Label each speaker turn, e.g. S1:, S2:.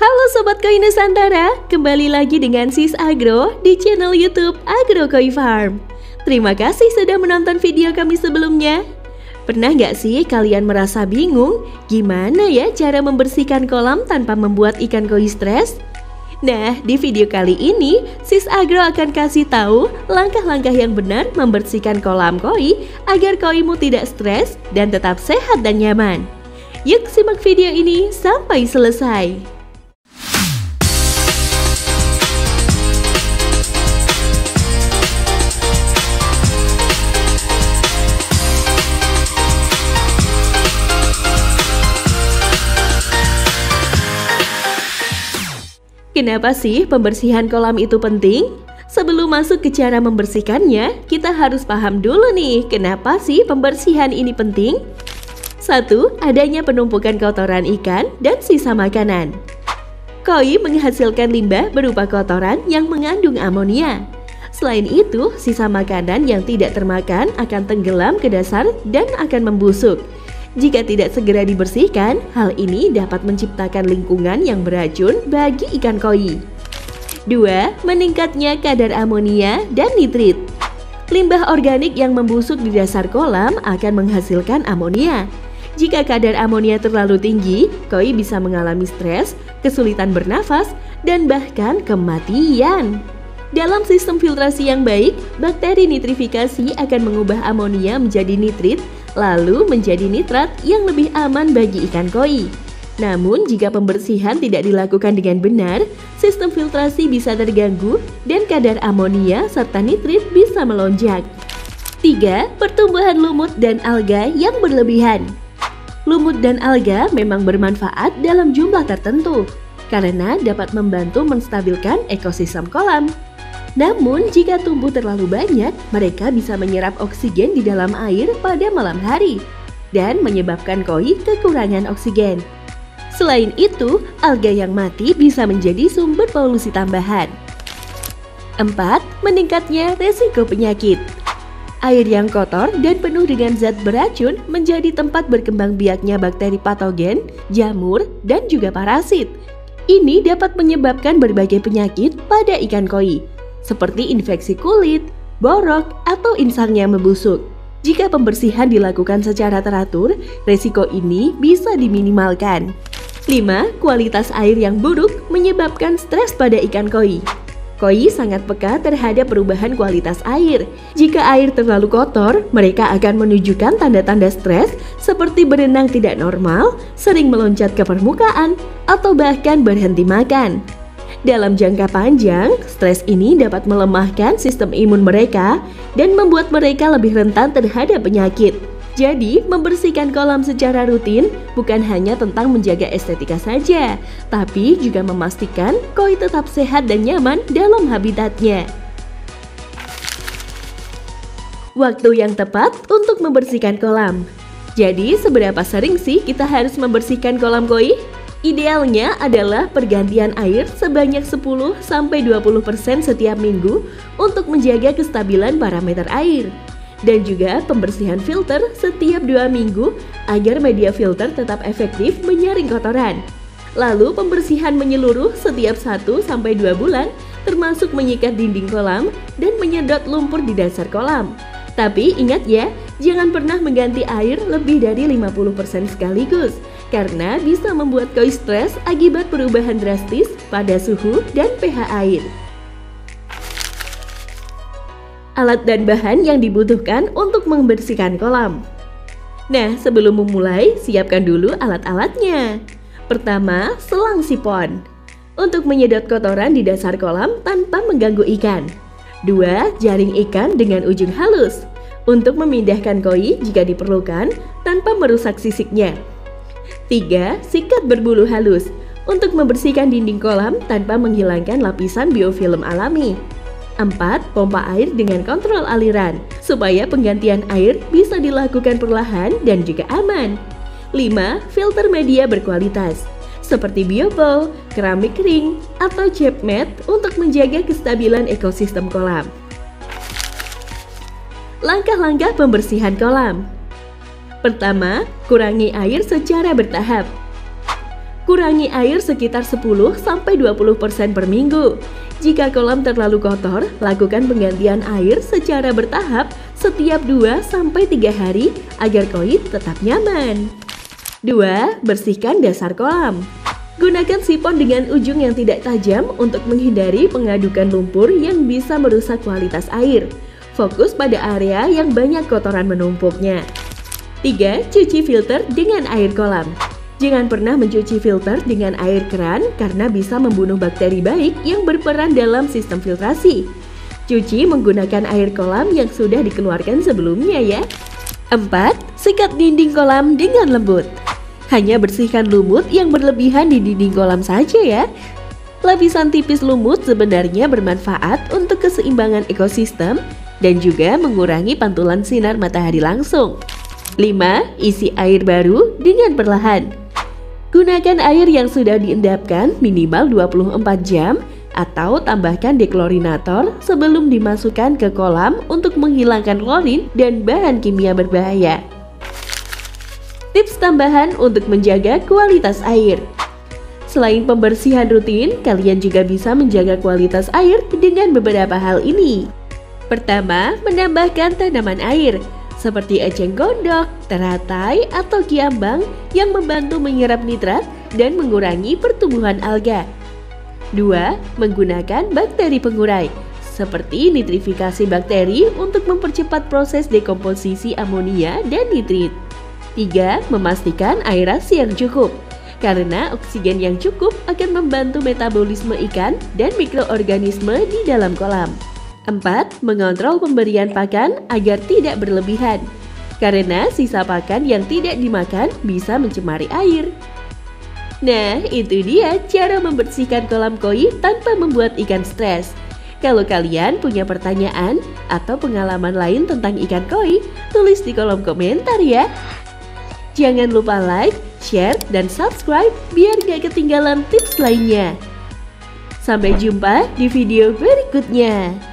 S1: Halo Sobat Koi Nusantara, kembali lagi dengan Sis Agro di channel YouTube Agro Koi Farm. Terima kasih sudah menonton video kami sebelumnya. Pernah nggak sih kalian merasa bingung gimana ya cara membersihkan kolam tanpa membuat ikan koi stres? Nah, di video kali ini Sis Agro akan kasih tahu langkah-langkah yang benar membersihkan kolam koi agar koimu tidak stres dan tetap sehat dan nyaman. Yuk simak video ini sampai selesai. Kenapa sih pembersihan kolam itu penting? Sebelum masuk ke cara membersihkannya, kita harus paham dulu nih, kenapa sih pembersihan ini penting? 1. Adanya penumpukan kotoran ikan dan sisa makanan. Koi menghasilkan limbah berupa kotoran yang mengandung amonia. Selain itu, sisa makanan yang tidak termakan akan tenggelam ke dasar dan akan membusuk. Jika tidak segera dibersihkan, hal ini dapat menciptakan lingkungan yang beracun bagi ikan koi. 2. Meningkatnya kadar amonia dan nitrit. Limbah organik yang membusuk di dasar kolam akan menghasilkan amonia. Jika kadar amonia terlalu tinggi, koi bisa mengalami stres, kesulitan bernafas, dan bahkan kematian. Dalam sistem filtrasi yang baik, bakteri nitrifikasi akan mengubah amonia menjadi nitrit, lalu menjadi nitrat yang lebih aman bagi ikan koi. Namun, jika pembersihan tidak dilakukan dengan benar, sistem filtrasi bisa terganggu dan kadar amonia serta nitrit bisa melonjak. 3. Pertumbuhan lumut dan alga yang berlebihan. Lumut dan alga memang bermanfaat dalam jumlah tertentu, karena dapat membantu menstabilkan ekosistem kolam. Namun, jika tumbuh terlalu banyak, mereka bisa menyerap oksigen di dalam air pada malam hari dan menyebabkan koi kekurangan oksigen. Selain itu, alga yang mati bisa menjadi sumber polusi tambahan. 4. Meningkatnya resiko penyakit. Air yang kotor dan penuh dengan zat beracun menjadi tempat berkembang biaknya bakteri patogen, jamur, dan juga parasit. Ini dapat menyebabkan berbagai penyakit pada ikan koi, seperti infeksi kulit, borok, atau insang yang membusuk. Jika pembersihan dilakukan secara teratur, resiko ini bisa diminimalkan. 5. Kualitas air yang buruk menyebabkan stres pada ikan koi. Koi sangat peka terhadap perubahan kualitas air. Jika air terlalu kotor, mereka akan menunjukkan tanda-tanda stres seperti berenang tidak normal, sering meloncat ke permukaan, atau bahkan berhenti makan. Dalam jangka panjang, stres ini dapat melemahkan sistem imun mereka dan membuat mereka lebih rentan terhadap penyakit. Jadi, membersihkan kolam secara rutin bukan hanya tentang menjaga estetika saja, tapi juga memastikan koi tetap sehat dan nyaman dalam habitatnya. Waktu yang tepat untuk membersihkan kolam. Jadi, seberapa sering sih kita harus membersihkan kolam koi? Idealnya adalah pergantian air sebanyak 10-20% setiap minggu untuk menjaga kestabilan parameter air. Dan juga pembersihan filter setiap 2 minggu agar media filter tetap efektif menyaring kotoran. Lalu pembersihan menyeluruh setiap 1-2 bulan termasuk menyikat dinding kolam dan menyedot lumpur di dasar kolam. Tapi ingat ya, jangan pernah mengganti air lebih dari 50% sekaligus, karena bisa membuat koi stres akibat perubahan drastis pada suhu dan pH air. Alat dan bahan yang dibutuhkan untuk membersihkan kolam. Nah, sebelum memulai, siapkan dulu alat-alatnya. Pertama, selang sipon untuk menyedot kotoran di dasar kolam tanpa mengganggu ikan. 2. Jaring ikan dengan ujung halus untuk memindahkan koi jika diperlukan tanpa merusak sisiknya. 3. Sikat berbulu halus untuk membersihkan dinding kolam tanpa menghilangkan lapisan biofilm alami. 4. Pompa air dengan kontrol aliran supaya penggantian air bisa dilakukan perlahan dan juga aman. 5. Filter media berkualitas seperti biobol, keramik ring, atau chip mat untuk menjaga kestabilan ekosistem kolam. Langkah-langkah pembersihan kolam. Pertama, kurangi air secara bertahap. Kurangi air sekitar 10-20% per minggu. Jika kolam terlalu kotor, lakukan penggantian air secara bertahap setiap 2-3 hari agar koi tetap nyaman. 2. Bersihkan dasar kolam. Gunakan sipon dengan ujung yang tidak tajam untuk menghindari pengadukan lumpur yang bisa merusak kualitas air. Fokus pada area yang banyak kotoran menumpuknya. 3. Cuci filter dengan air kolam. Jangan pernah mencuci filter dengan air keran karena bisa membunuh bakteri baik yang berperan dalam sistem filtrasi. Cuci menggunakan air kolam yang sudah dikeluarkan sebelumnya ya. 4. Sikat dinding kolam dengan lembut. Hanya bersihkan lumut yang berlebihan di dinding kolam saja ya. Lapisan tipis lumut sebenarnya bermanfaat untuk keseimbangan ekosistem dan juga mengurangi pantulan sinar matahari langsung. 5. Isi air baru dengan perlahan. Gunakan air yang sudah diendapkan minimal 24 jam atau tambahkan deklorinator sebelum dimasukkan ke kolam untuk menghilangkan klorin dan bahan kimia berbahaya. Tips tambahan untuk menjaga kualitas air. Selain pembersihan rutin, kalian juga bisa menjaga kualitas air dengan beberapa hal ini. Pertama, menambahkan tanaman air seperti eceng gondok, teratai, atau kiambang yang membantu menyerap nitrat dan mengurangi pertumbuhan alga. 2. Menggunakan bakteri pengurai seperti nitrifikasi bakteri untuk mempercepat proses dekomposisi amonia dan nitrit. 3. Memastikan aerasi yang cukup karena oksigen yang cukup akan membantu metabolisme ikan dan mikroorganisme di dalam kolam. 4. Mengontrol pemberian pakan agar tidak berlebihan, karena sisa pakan yang tidak dimakan bisa mencemari air. Nah, itu dia cara membersihkan kolam koi tanpa membuat ikan stres. Kalau kalian punya pertanyaan atau pengalaman lain tentang ikan koi, tulis di kolom komentar ya. Jangan lupa like, share, dan subscribe biar gak ketinggalan tips lainnya. Sampai jumpa di video berikutnya.